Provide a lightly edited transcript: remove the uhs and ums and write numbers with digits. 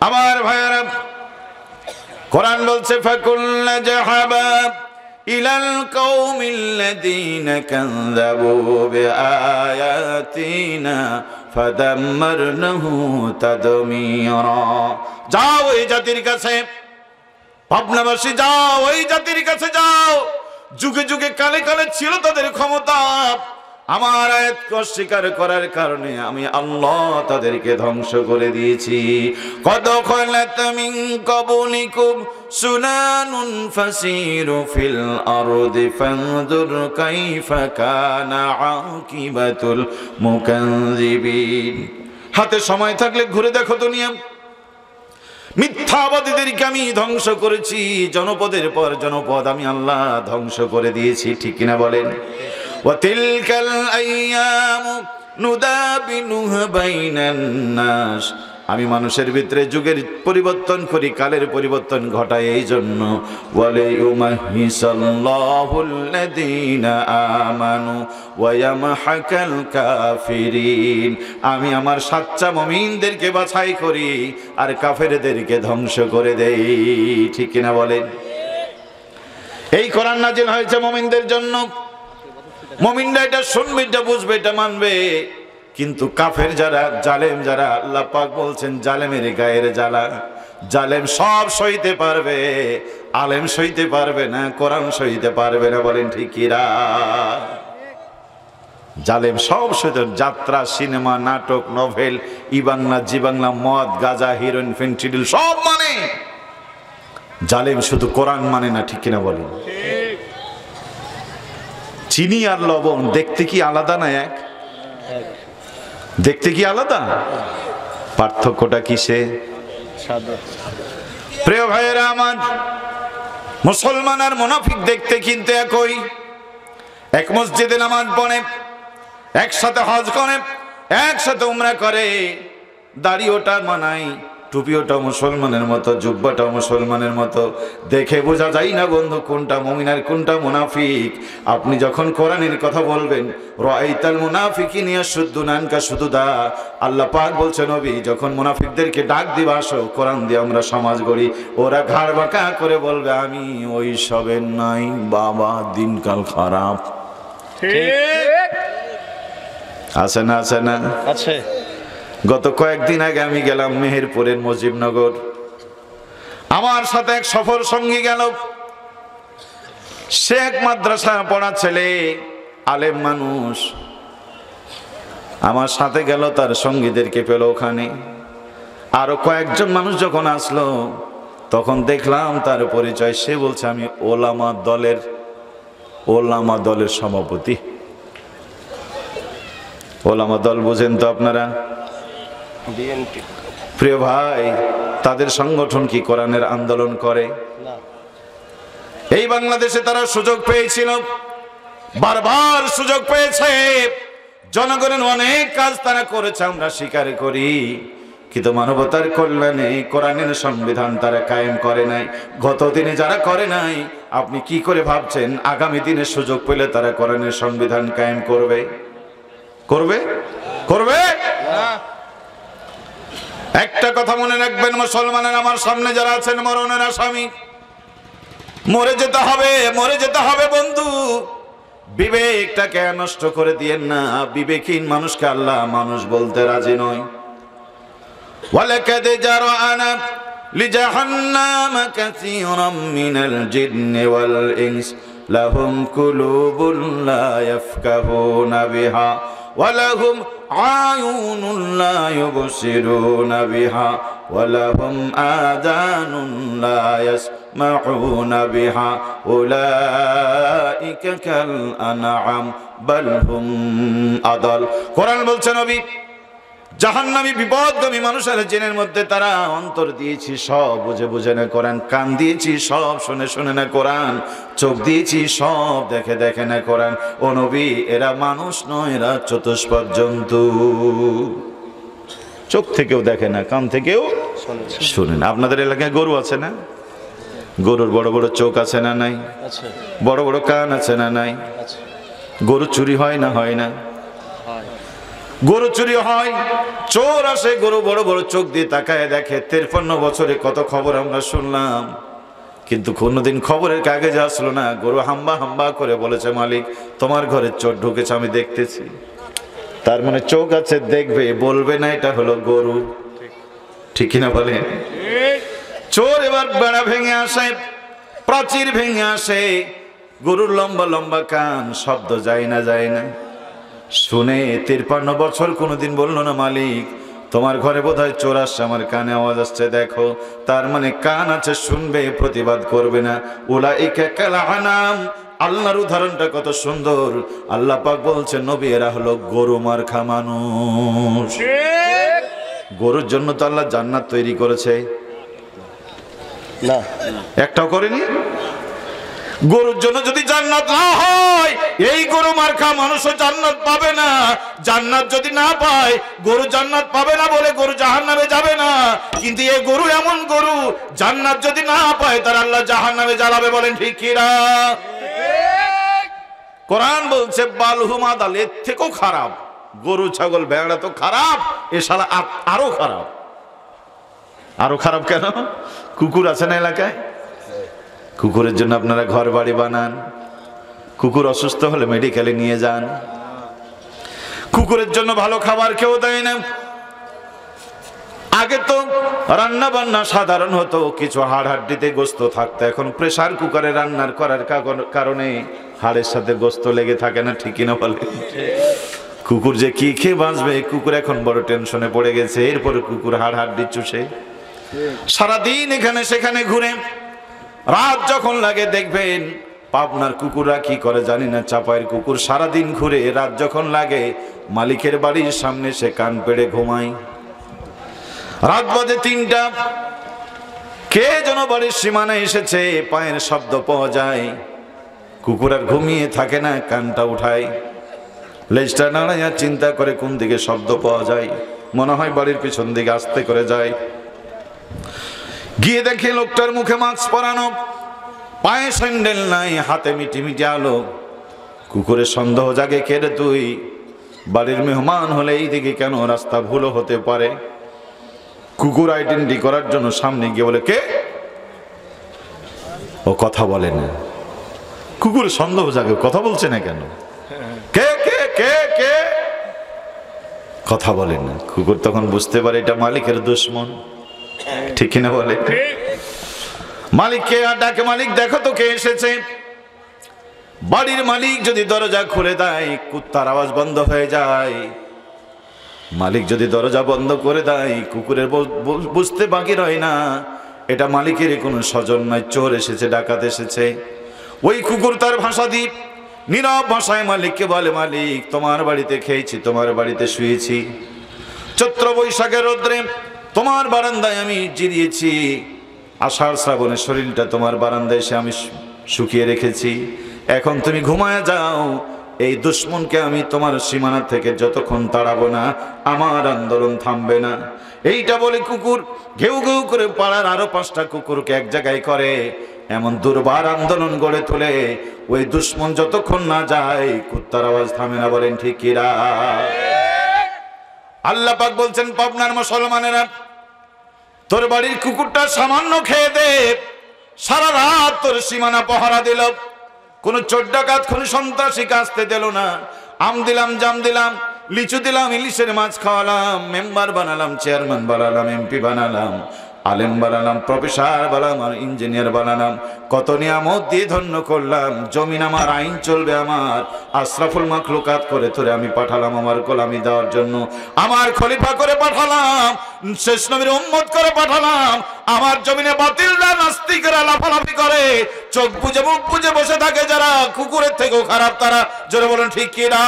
আমার ভাইরা, কোরআন বলছে ফাকুল্লা জাহাবা ইলাল কওমিল্লাযীনা কাযযাবু বিআয়াতিনা ফাদাম্মারনাহু তাদমীরা। যাও এই জাতির কাছে, পাবনাবাসী যাও, ওই জাতির কাছে যাও, যুগে যুগে কালে কালে ছিল তাদের ক্ষমতা, আমার আয়াতকে অস্বীকার করার কারণে আমি আল্লাহ তাদেরকে ধ্বংস করে দিয়েছি। কদ খালাত মিন ক্বাবলিকুম সুনানুন ফাসিরু ফিল আরদি ফানজুর কাইফা কানা আকিবাতুল মুকাযযিবিন। হাতে সময় থাকলে ঘুরে দেখো দুনিয়া, মিথ্যাবাদীদেরকে আমি ধ্বংস করেছি, জনপদের পর জনপদ আমি আল্লাহ ধ্বংস করে দিয়েছি, ঠিক কিনা বলেন? ওয়াতিলকাল আইয়ামু নুদাবিনুহা বাইনান নাস, আমি মানুষের ভিতরে যুগের পরিবর্তন করি, কালের পরিবর্তন ঘটাই, এই জন্য ওয়ালাইউমাহিসাল্লাহুল্লাযীনা আমানু ওয়া ইয়ামহাকাল কাফিরিন, আমি আমার সাচ্চা মুমিনদেরকে বাছাই করি আর কাফেরদেরকে ধ্বংস করে দেই, ঠিক কিনা বলেন? এই কোরআন নাজিল হয়েছে মুমিনদের জন্য। মুমিনরা এটা শুনবে, এটা বুঝবে, এটা মানবে। কিন্তু কাফের যারা, জালেম যারা, আল্লাহ পাক বলছেন জালেমের গায়ের জ্বালা, জালেম সব সইতে পারবে, আলেম সইতে পারবে না, কোরআন সইতে পারবে না, বলেন ঠিক কিনা? জালেম সব সইতে, যাত্রা, সিনেমা, নাটক, নভেল, ই বাংলা, জি বাংলা, মদ, গাঁজা, হিরোইন, ফেন্টিডিল সব মানে, জালেম শুধু কোরআন মানে না, ঠিক কিনা বলেন? চিনি আর লবণ দেখতে কি আলাদা না এক? দেখতে কি আলাদা? পার্থক্যটা কিসে? প্রিয় ভাইয়েরা আমার, মুসলমান আর মুনাফিক দেখতে কিন্তু একই। এক মসজিদে নামাজ পড়ে, একসাথে হজ করে, একসাথে উমরা করে, দাড়ি ওটা মানায়, টুপি ওটা মুসলমানের মতো, জুব্বাটা মুসলমানের মতো, দেখে বোঝা যায় না বন্ধু কোনটা মুমিন আর কোনটা মুনাফিক। আপনি যখন কোরআনের কথা বলবেন, রাআইতাল মুনাফিকিনা ইয়াসুদ্দুনা আনকা সুদুদা, আল্লাহ পাক বলছেন নবী যখন মুনাফিকদেরকে ডাক দিবা আসো কোরআন দিয়ে আমরা সমাজ গড়ি, ওরা ঘাড় বাঁকা করে বলবে আমি ওই সবের নাই বাবা, দিনকাল খারাপ। ঠিক আছে না? আছে না? আছে। গত কয়েকদিন আগে আমি গেলাম মেহেরপুরের মুজিবনগর, আমার সাথে এক সফর সঙ্গী গেল, সে এক মাদ্রাসা পড়া ছেলে, আলেম মানুষ, আমার সাথে গেল, তার সঙ্গীদেরকে পেল ওখানে। আরো কয়েকজন মানুষ যখন আসলো তখন দেখলাম তার পরিচয়, সে বলছে আমি ওলামা দলের সভাপতি। ওলামা দল বুঝেন তো আপনারা? প্রিয় ভাই, তাদের সংগঠন কি কোরআনের আন্দোলন করে? এই বাংলাদেশে তারা সুযোগ পেয়েছিল, বারবার সুযোগ পেয়েছে, জনগণের অনেক কাজ তারা করেছে, আমরা স্বীকার করি, কিন্তু মানবতার কল্যাণে কোরআনের সংবিধান তারা কায়েম করে নাই। গত দিনে যারা করে নাই, আপনি কি করে ভাবছেন আগামী দিনে সুযোগ পেলে তারা কোরআনের সংবিধান কায়েম করবে? করবে? করবে না। একটা কথা মনে রাখবেন মুসলমানের, আমার সামনে যারা আছেন মরণের আসামি, মরে যেতে হবে, মরে যেতে হবে বন্ধু। বিবেকটাকে নষ্ট করে দিয়েন না, বিবেকহীন মানুষকে আল্লাহ মানুষ বলতে রাজি নয়। ওয়ালাকাদ জারআনা লিজাহান্নামা কাসীরাম মিনাল জিন্নি ওয়াল ইনস লাহুম কুলুবুন লা ইয়াফকাহুনা বিহা ওয়ালাহুম আয়ুনুন লা ইউবসিরুনা বিহা ওয়ালাহুম আযানুন লা ইয়াসমাউনা বিহা উলাইকা কাল আনআম বাল হুম আদাল। কোরআন বলছে নবী, জাহান্নামী বিপদগামী মানুষের জিনের মধ্যে তারা অন্তর দিয়েছি সব বুঝে বুঝে না কোরআন, কান দিয়েছি সব শুনে শুনে না কোরআন, চোখ দিয়েছি সব দেখে দেখে না কোরআন। ও নবী, এরা মানুষ নয়, এরা চতুষ্পদ জন্তু। চোখ থেকেও দেখে না, কান থেকেও শুনে না। আপনাদের এলাকায় গরু আছে না? গরুর বড় বড় চোখ আছে না নাই? বড় বড় কান আছে না নাই? গরু চুরি হয় না? হয় না? গরু চুরি হয়, চোর আসে, গরু বড় বড় চোখ দিয়ে তাকায় দেখে। 53 বছরে কত খবর আমরা শুনলাম, কিন্তু কোনোদিন খবরের কাগজে আসলো না। গরু হাম্বা হাম্বা করে বলেছে, মালিক তোমার ঘরে চোর ঢুকেছে, আমি দেখতেছি। তার মানে চোখ আছে, দেখবে, বলবে না এটা হলো গরু। ঠিক কিনা বলে? চোর এবার বেড়া ভেঙে আসে, প্রাচীর ভেঙে আসে, গরুর লম্বা লম্বা কান, শব্দ যায় না যায় না। শুনে 53 বছর কোনোদিন বললো না, মালিক তোমার ঘরে বোধহয় চোর আসছে, আমার কানে আওয়াজ আসছে, দেখো। তার মানে কান আছে, শুনবে, প্রতিবাদ করবে না। উলাইকা কাল আনাম। আল্লাহর উদাহরণটা কত সুন্দর। আল্লাহ পাক বলছেন, নবী এরা হলো গরু মার্খা মানুষ। গরুর জন্য তো আল্লাহ জান্নাত তৈরি করেছে না, একটাও করেনি। গরুর জন্য যদি জান্নাত না হয়, এই গরু মার্কা মানুষও জান্নাত পাবে না। জান্নাত যদি না পায়, গরু জান্নাত পাবে না বলে গরু জাহান্নামে যাবে না। কিন্তু এই গরু এমন গরু, জান্নাত যদি না পায় তার আল্লাহ জাহান্নামে জ্বালাবে। বলেন ঠিক কি না? কোরআন বলছে বালহুমা দাল, এর থেকেও খারাপ। গরু ছাগল ভেড়া তো খারাপ, এ শালা আরো খারাপ। আরো খারাপ কেন? কুকুর আছে না এলাকায়? কুকুরের জন্য আপনারা ঘর বাড়ি বানান, কুকুর অসুস্থ হলে মেডিকেলে নিয়ে যান। কুকুরের জন্য ভালো খাবার কেউ দেয় না। আগে তো রান্না বান্না সাধারণ হতো, কিছু হাড় হাড্ডিতে গোস্ত থাকতো। এখন প্রেসার কুকারে রান্নার করার কারণে হাড়ের সাথে গোস্ত লেগে থাকে না। ঠিক কিনা বলে? কুকুর যে কি খেয়ে বাঁচবে, কুকুর এখন বড় টেনশনে পড়ে গেছে। এরপরে কুকুর হাড় হাড্ডি চুষে সারাদিন এখানে সেখানে ঘুরে। রাত যখন লাগে দেখবেন পাবনার কুকুররা কি করে জানি না, চাপায়ের কুকুর সারাদিন ঘুরে, রাত যখন লাগে মালিকের বাড়ির সামনে সে কান পেড়ে ঘুমায়। রাত বাজে 3টা, কে যেন বাড়ির সীমানায় এসেছে, পায়ের শব্দ পাওয়া যায়। কুকুর আর ঘুমিয়ে থাকে না, কানটা উঠায়, লেজটা নাড়াইয়া চিন্তা করে কোন দিকে শব্দ পাওয়া যায়। মনে হয় বাড়ির পিছন দিকে আস্তে করে যায়। গিয়ে দেখে লোকটার মুখে মাস্ক পরানো, পায়ে স্যান্ডেল নাই, হাতে মিটি মিটি আলো। কুকুরের সন্দেহ জাগে, কে রে তুই? বাড়ির মেহমান হলে এই দিকে কেন? রাস্তা ভুলও হতে পারে। কুকুর আইডেন্টি করার জন্য সামনে গিয়ে বলে, কে? ও কথা বলে না। কুকুরের সন্দেহ জাগে, কথা বলছে না কেন? কে কে কে কে? কথা বলে না। কুকুর তখন বুঝতে পারে এটা মালিকের দুশ্মন। ঠিক কিনা বলে? মালিককে ডাকে, মালিক দেখো তো কে এসেছে। বাড়ির মালিক যদি দরজা খুলে দেয়, কুত্তার আওয়াজ বন্ধ হয়ে যায়। মালিক যদি দরজা বন্ধ করে দেয়, কুকুরের বুঝতে বাকি রয় না এটা মালিকের কোনো স্বজন নয়, চোর এসেছে, ডাকাত এসেছে। ওই কুকুর তার ভাষা দ্বীপ নীরব ভাষায় মালিককে বলে, মালিক তোমার বাড়িতে খেয়েছি, তোমার বাড়িতে শুয়েছি, চৈত্র বৈশাখের রৌদ্রে তোমার বারান্দায় আমি জিরিয়েছি, আষাঢ় শ্রাবণের শরীরটা তোমার বারান্দায় এসে আমি শুকিয়ে রেখেছি। এখন তুমি ঘুমায় যাও, এই দুশ্মনকে আমি তোমার সীমানা থেকে যতক্ষণ তাড়াবো না, আমার আন্দোলন থামবে না। এইটা বলে কুকুর ঘেউ ঘেউ করে পাড়ার আরো 5টা কুকুরকে এক জায়গায় করে এমন দুর্বার আন্দোলন গড়ে তোলে। ওই দুশ্মন যতক্ষণ না যায়, কুত্তার আওয়াজ থামে না। বলেন ঠিক কিরা? আল্লাহ পাক বলছেন, পাবনার মুসলমানেরা, তোর বাড়ির কুকুরটা সামান্য খেয়ে দে, সারা রাত তোর সীমানা পহরা দিল, কোন চোর ডাকাত কোন সন্ত্রাসী কাছতে দিল না। আম দিলাম, জাম দিলাম, লিচু দিলাম, ইলিশের মাছ খাওয়ালাম, মেম্বার বানালাম, চেয়ারম্যান বানালাম, এমপি বানালাম, আলেম বানালাম, প্রফেসর বানালাম, আর ইঞ্জিনিয়ার বানালাম, কত নিয়ামত দিয়ে ধন্য করলাম। জমিন আমার, আইন চলবে আমার। আশরাফুল মাখলুকাত করে তোরে আমি পাঠালাম আমার গোলামি দেওয়ার জন্য, আমার খলিফা করে পাঠালাম, শেষ নবীর উম্মত করে পাঠালাম। আমার জমিনে বাতিলরা, নাস্তিকরা লাফালাফি করে, চোখ বুজে মুখ বুজে বসে থাকে যারা, কুকুরের থেকেও খারাপ তারা। জোরে বলেন ঠিক কি না?